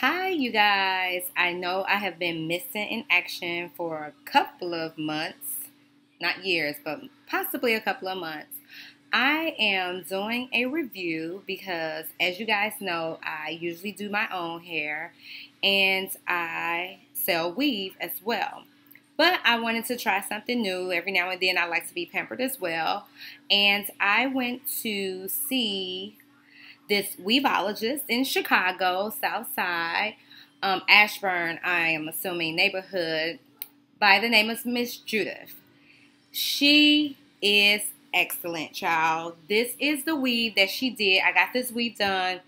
Hi, you guys. I know I have been missing in action for a couple of months, not years, but possibly a couple of months. I am doing a review because, as you guys know, I usually do my own hair and I sell weave as well. But I wanted to try something new. Every now and then I like to be pampered as well. And I went to see this weaveologist in Chicago, South Side, Ashburn, I am assuming, neighborhood, by the name of Ms.Judith. She is excellent, child. This is the weave that she did. I got this weave done,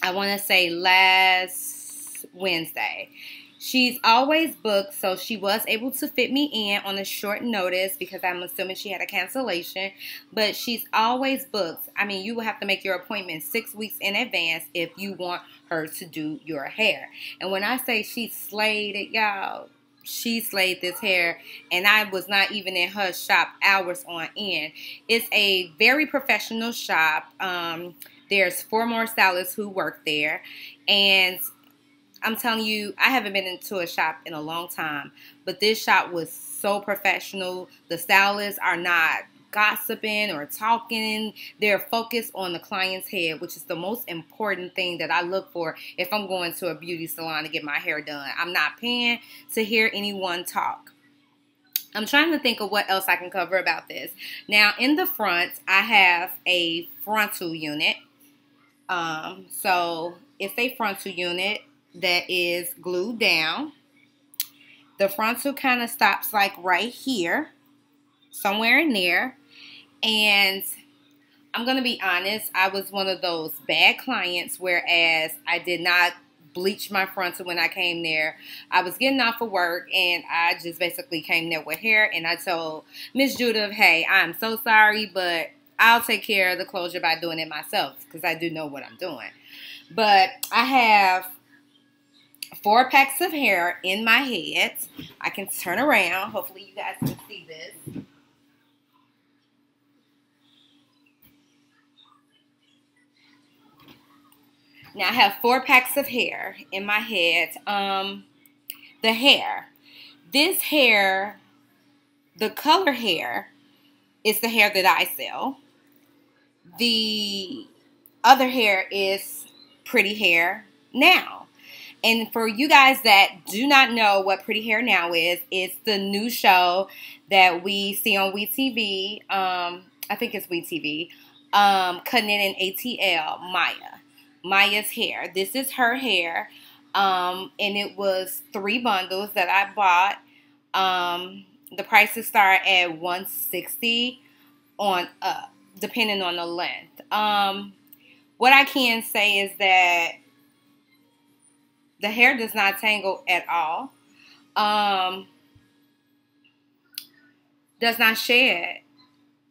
I want to say last Wednesday. She's always booked, so she was able to fit me in on a short notice because I'm assuming she had a cancellation. But she's always booked. I mean, you will have to make your appointment 6 weeks in advance if you want her to do your hair. And when I say she slayed it, y'all, she slayed this hair, and I was not even in her shop hours on end. It's a very professional shop. There's 4 more stylists who work there, and I'm telling you, I haven't been into a shop in a long time, but this shop was so professional. The stylists are not gossiping or talking. They're focused on the client's head, which is the most important thing that I look for if I'm going to a beauty salon to get my hair done. I'm not paying to hear anyone talk. I'm trying to think of what else I can cover about this. Now, in the front, I have a frontal unit. So it's a frontal unit that is glued down. The frontal kind of stops like right here, somewhere in there. And I'm going to be honest, I was one of those bad clients, whereas I did not bleach my frontal when I came there. I was getting off of work and I just basically came there with hair, and I told Ms.Judith, hey, I'm so sorry, but I'll take care of the closure by doing it myself because I do know what I'm doing. But I have 4 packs of hair in my head. I can turn around. Hopefully you guys can see this. Now I have 4 packs of hair in my head. The hair. This hair, the color hair, is the hair that I sell. The other hair is Pretty Hair Now. And for you guys that do not know what Pretty Hair Now is, it's the new show that we see on WeTV. I think it's WeTV. Cutting it in ATL, Maya's hair. This is her hair. And it was 3 bundles that I bought. The prices start at $160 on up, depending on the length. What I can say is that the hair does not tangle at all. Does not shed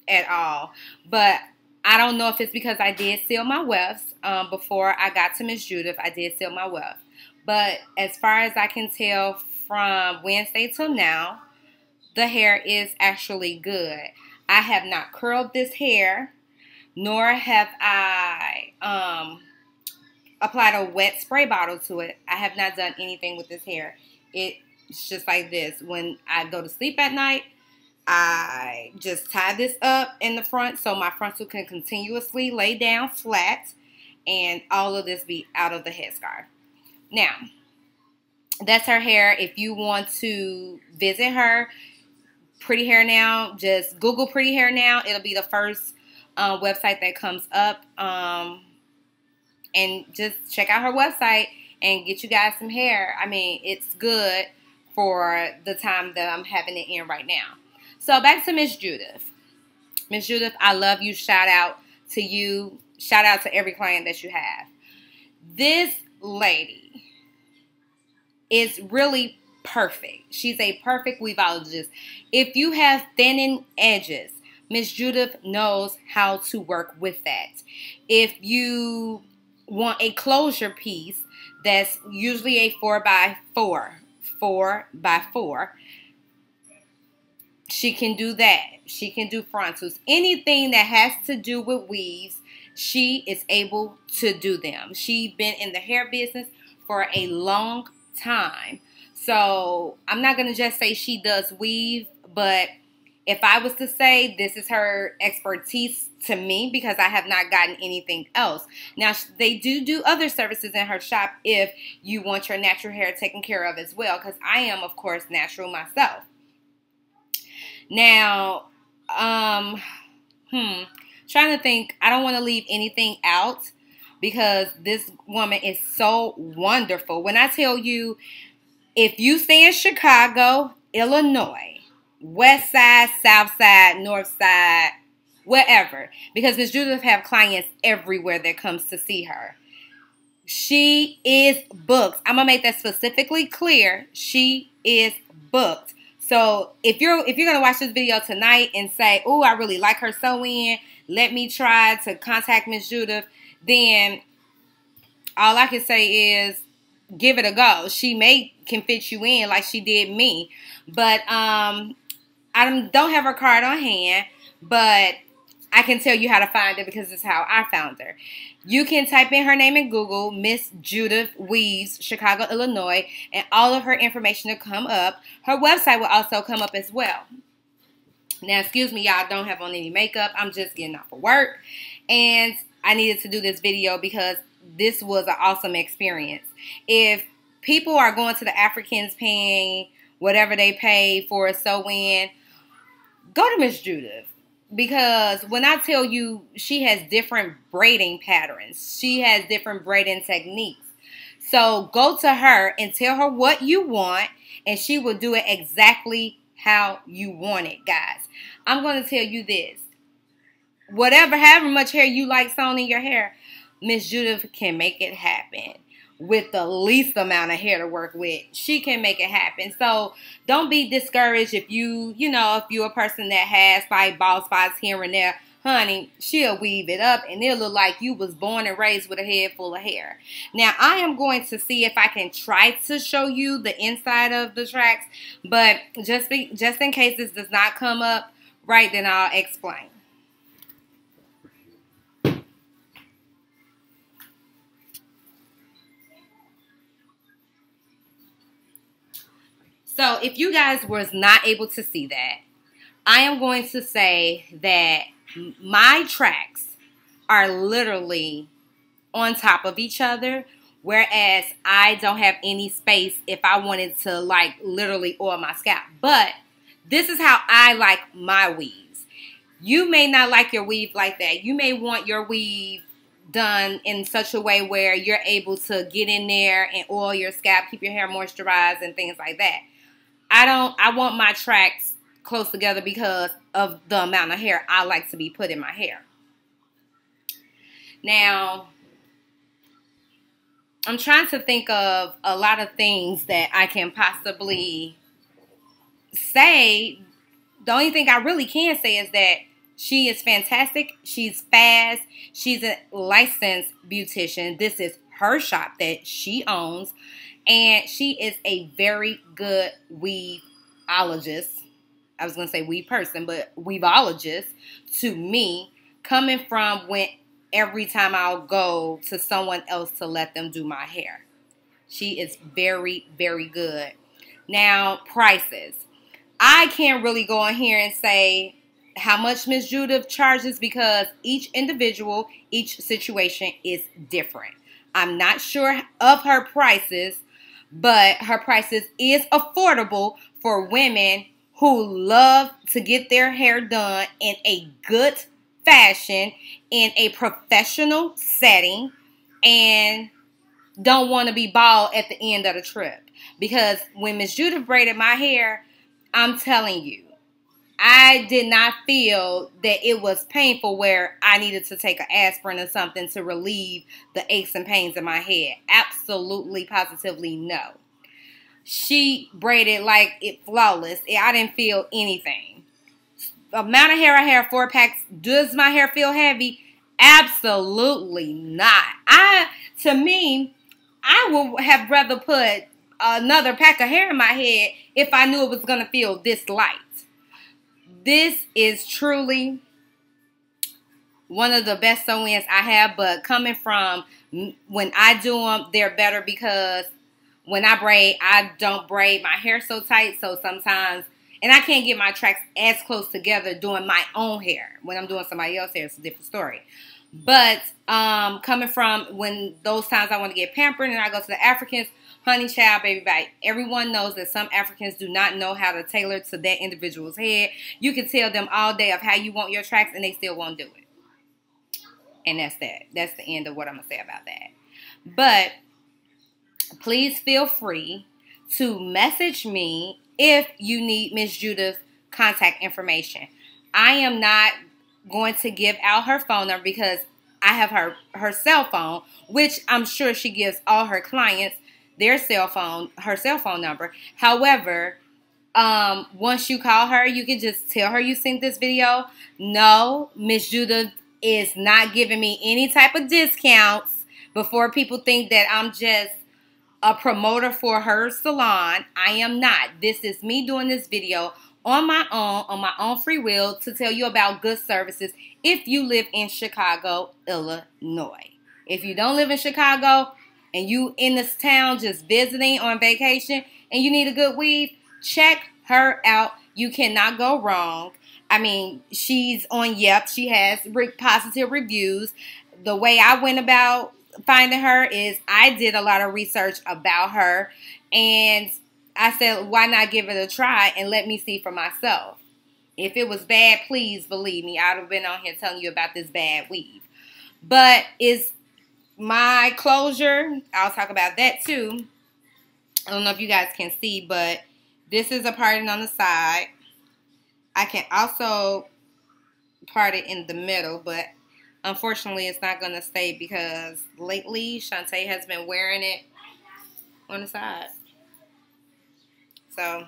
at all. But I don't know if it's because I did seal my wefts before I got to Ms.Judith. I did seal my weft. But as far as I can tell from Wednesday till now, the hair is actually good. I have not curled this hair, nor have I applied a wet spray bottle to it. I have not done anything with this hair. It's just like this. When I go to sleep at night, I just tie this up in the front so my frontal can continuously lay down flat and all of this be out of the headscarf. Now, that's her hair. If you want to visit her, Pretty Hair Now, just Google Pretty Hair Now. It'll be the first website that comes up. And just check out her website and get you guys some hair. I mean, it's good for the time that I'm having it in right now. So back to Ms.Judith. Ms.Judith, I love you. Shout out to you. Shout out to every client that you have. This lady is really perfect. She's a perfect weaveologist. If you have thinning edges, Ms.Judith knows how to work with that. If you want a closure piece that's usually a 4x4, she can do that. She can do frontals. Anything that has to do with weaves, she is able to do them. She's been in the hair business for a long time. So I'm not going to just say she does weave, but if I was to say this is her expertise to me, because I have not gotten anything else. Now, they do other services in her shop if you want your natural hair taken care of as well, because I am, of course, natural myself. Now, trying to think, I don't want to leave anything out because this woman is so wonderful. When I tell you, if you stay in Chicago, Illinois, West Side, South Side, North Side, wherever, because Ms. Judith have clients everywhere that comes to see her. She is booked. I'm gonna make that specifically clear. She is booked. So if you're gonna watch this video tonight and say, "Oh, I really like her sewing, let me try to contact Ms. Judith," then all I can say is give it a go. She can fit you in like she did me, but I don't have her card on hand, but I can tell you how to find her because this is how I found her. You can type in her name in Google, Miss Judith Weaves, Chicago, Illinois, and all of her information will come up. Her website will also come up as well. Now, excuse me, y'all, don't have on any makeup. I'm just getting off of work, and I needed to do this video because this was an awesome experience. If people are going to the Africans paying whatever they pay for a sew-in, go to Ms. Judith. Because when I tell you she has different braiding patterns, she has different braiding techniques. So go to her and tell her what you want, and she will do it exactly how you want it, guys. I'm going to tell you this. However much hair you like sewn in your hair, Ms. Judith can make it happen. With the least amount of hair to work with, she can make it happen. So don't be discouraged if you're a person that has like bald spots here and there. Honey, she'll weave it up and it'll look like you was born and raised with a head full of hair. Now, I am going to see if I can try to show you the inside of the tracks, but just in case this does not come up right, then I'll explain. So if you guys was not able to see that, I am going to say that my tracks are literally on top of each other, whereas I don't have any space if I wanted to like literally oil my scalp. But this is how I like my weaves. You may not like your weave like that. You may want your weave done in such a way where you're able to get in there and oil your scalp, keep your hair moisturized and things like that. I want my tracks close together because of the amount of hair I like to be put in my hair. Now, I'm trying to think of a lot of things that I can possibly say. The only thing I really can say is that she is fantastic. She's fast. She's a licensed beautician. This is her shop that she owns. And she is a very good weaveologist. I was going to say weave person, but weaveologist to me, coming from when every time I'll go to someone else to let them do my hair. She is very, very good. Now, prices. I can't really go in here and say how much Ms. Judith charges because each individual, each situation is different. I'm not sure of her prices, but her prices is affordable for women who love to get their hair done in a good fashion, in a professional setting, and don't want to be bald at the end of the trip. Because when Ms. Judith braided my hair, I'm telling you, I did not feel that it was painful where I needed to take an aspirin or something to relieve the aches and pains in my head. Absolutely, positively no. She braided like it flawless. I didn't feel anything. The amount of hair I have, 4 packs, does my hair feel heavy? Absolutely not. To me, I would have rather put another pack of hair in my head if I knew it was going to feel this light. This is truly one of the best sew-ins I have, but coming from When I do them, they're better because when I braid, I don't braid my hair so tight. So sometimes, and I can't get my tracks as close together doing my own hair. When I'm doing somebody else's hair, it's a different story. But coming from when those times I want to get pampered and I go to the Africans, honey child, baby bite. Everyone knows that some Africans do not know how to tailor to that individual's head. You can tell them all day of how you want your tracks and they still won't do it. And that's that. That's the end of what I'm going to say about that. But please feel free to message me if you need Ms. Judith's contact information. I am not going to give out her phone number because I have her cell phone, which I'm sure she gives all her clients her cell phone number. However, once you call her, you can just tell her you sent this video. No, Ms. Judith is not giving me any type of discounts before people think that I'm just a promoter for her salon. I am not. This is me doing this video on my own free will to tell you about good services if you live in Chicago, Illinois. If you don't live in Chicago and you in this town just visiting on vacation and you need a good weave, check her out. You cannot go wrong. I mean, she's on Yep. She has positive reviews. The way I went about finding her is I did a lot of research about her, and I said, why not give it a try and let me see for myself? If it was bad, please believe me, I would have been on here telling you about this bad weave. But is my closure, I'll talk about that too. I don't know if you guys can see, but this is a parting on the side. I can also part it in the middle, but unfortunately it's not going to stay because lately Shantae has been wearing it on the side. So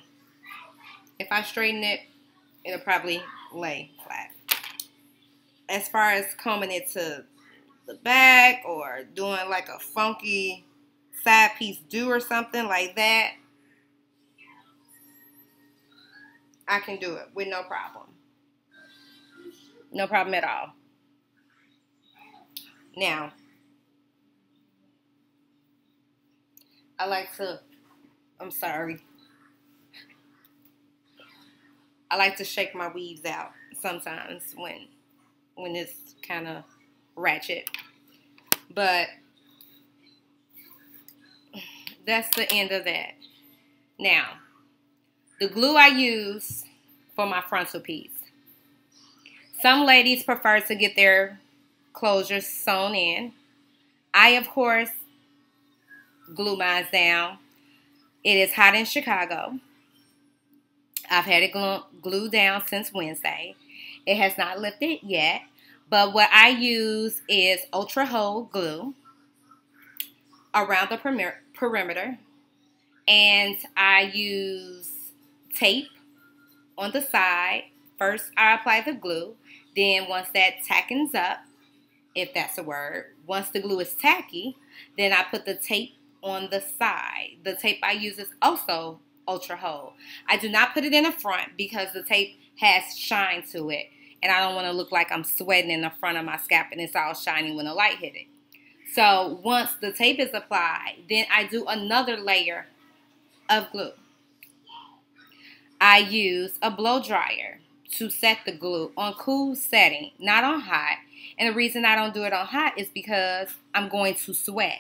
if I straighten it, it'll probably lay flat. As far as combing it to the back or doing like a funky side piece do or something like that, I can do it with no problem. No problem at all. Now, I like to shake my weaves out sometimes when it's kind of ratchet. But that's the end of that. Now, the glue I use for my frontal piece. Some ladies prefer to get their closures sewn in. I, of course, glue mine down. It is hot in Chicago. I've had it glued down since Wednesday. It has not lifted yet. But what I use is ultra hold glue around the perimeter. And I use tape on the side. First, I apply the glue. Then once that tackens up, if that's a word, once the glue is tacky, then I put the tape on the side. The tape I use is also ultra hold. I do not put it in the front because the tape has shine to it. And I don't want to look like I'm sweating in the front of my scalp and it's all shiny when the light hit it. So once the tape is applied, then I do another layer of glue. I use a blow dryer to set the glue on cool setting, not on hot. And the reason I don't do it on hot is because I'm going to sweat.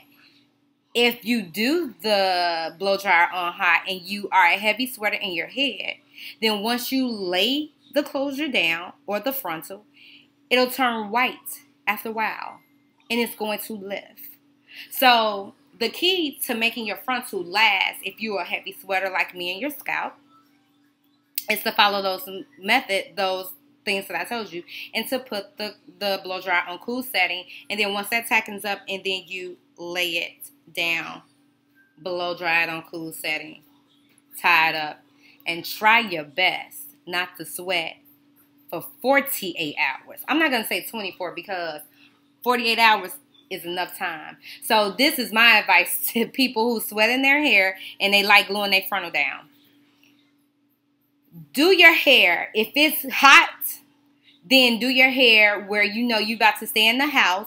If you do the blow dryer on hot and you are a heavy sweater in your head, then once you lay the closure down or the frontal, it'll turn white after a while and it's going to lift. So the key to making your frontal last if you're a heavy sweater like me and your scalp is to follow those things that I told you, and to put the blow dryer on cool setting, and then once that tackens up, and then you lay it down, blow dry it on cool setting, tie it up, and try your best not to sweat for 48 hours. I'm not going to say 24 because 48 hours is enough time. So this is my advice to people who sweat in their hair and they like gluing their frontal down. Do your hair, if it's hot, then do your hair where you know you're about to stay in the house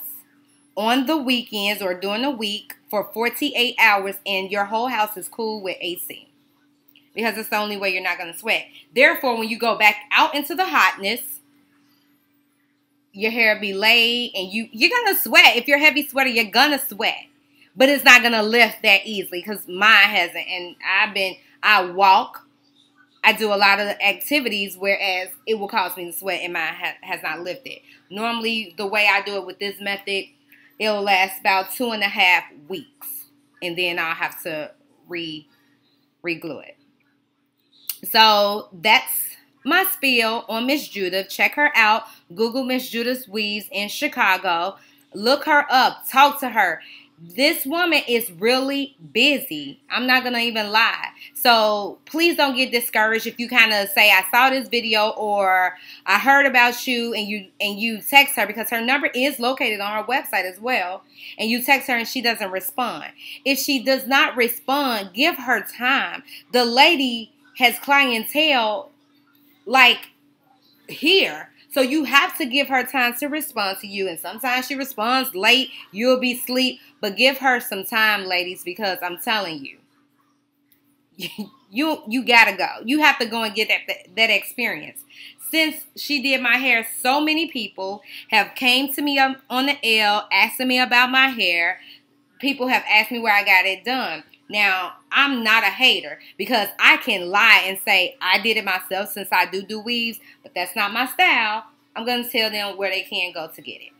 on the weekends or during the week for 48 hours and your whole house is cool with AC. Because it's the only way you're not going to sweat. Therefore, when you go back out into the hotness, your hair be laid and you're going to sweat. If you're a heavy sweater, you're going to sweat. But it's not going to lift that easily because mine hasn't. And I walk. I do a lot of activities, whereas it will cause me to sweat and mine has not lifted. Normally, the way I do it with this method, it'll last about 2.5 weeks. And then I'll have to re-glue it. So that's my spiel on Ms. Judith. Check her out. Google Ms. Judith's Weaves in Chicago. Look her up. Talk to her. This woman is really busy. I'm not going to even lie. So please don't get discouraged if you kind of say, I saw this video or I heard about you, and you text her, because her number is located on her website as well. And you text her and she doesn't respond. If she does not respond, give her time. The lady has clientele like here. So you have to give her time to respond to you. And sometimes she responds late. You'll be asleep. But give her some time, ladies, because I'm telling you, you gotta go. You have to go and get that experience. Since she did my hair, so many people have came to me on the L asking me about my hair. People have asked me where I got it done. Now, I'm not a hater because I can lie and say I did it myself since I do weaves, but that's not my style. I'm going to tell them where they can go to get it.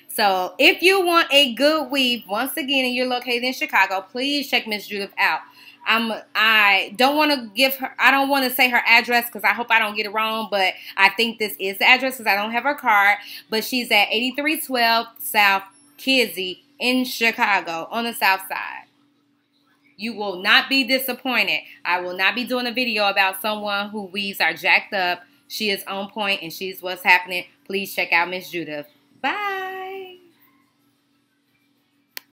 So, if you want a good weave, once again, and you're located in Chicago, please check Ms. Judith out. I don't want to say her address because I hope I don't get it wrong, but I think this is the address because I don't have her card. But she's at 8312 South Kedzie in Chicago on the south side. You will not be disappointed. I will not be doing a video about someone who weaves are jacked up. She is on point and she's what's happening. Please check out Ms. Judith. Bye.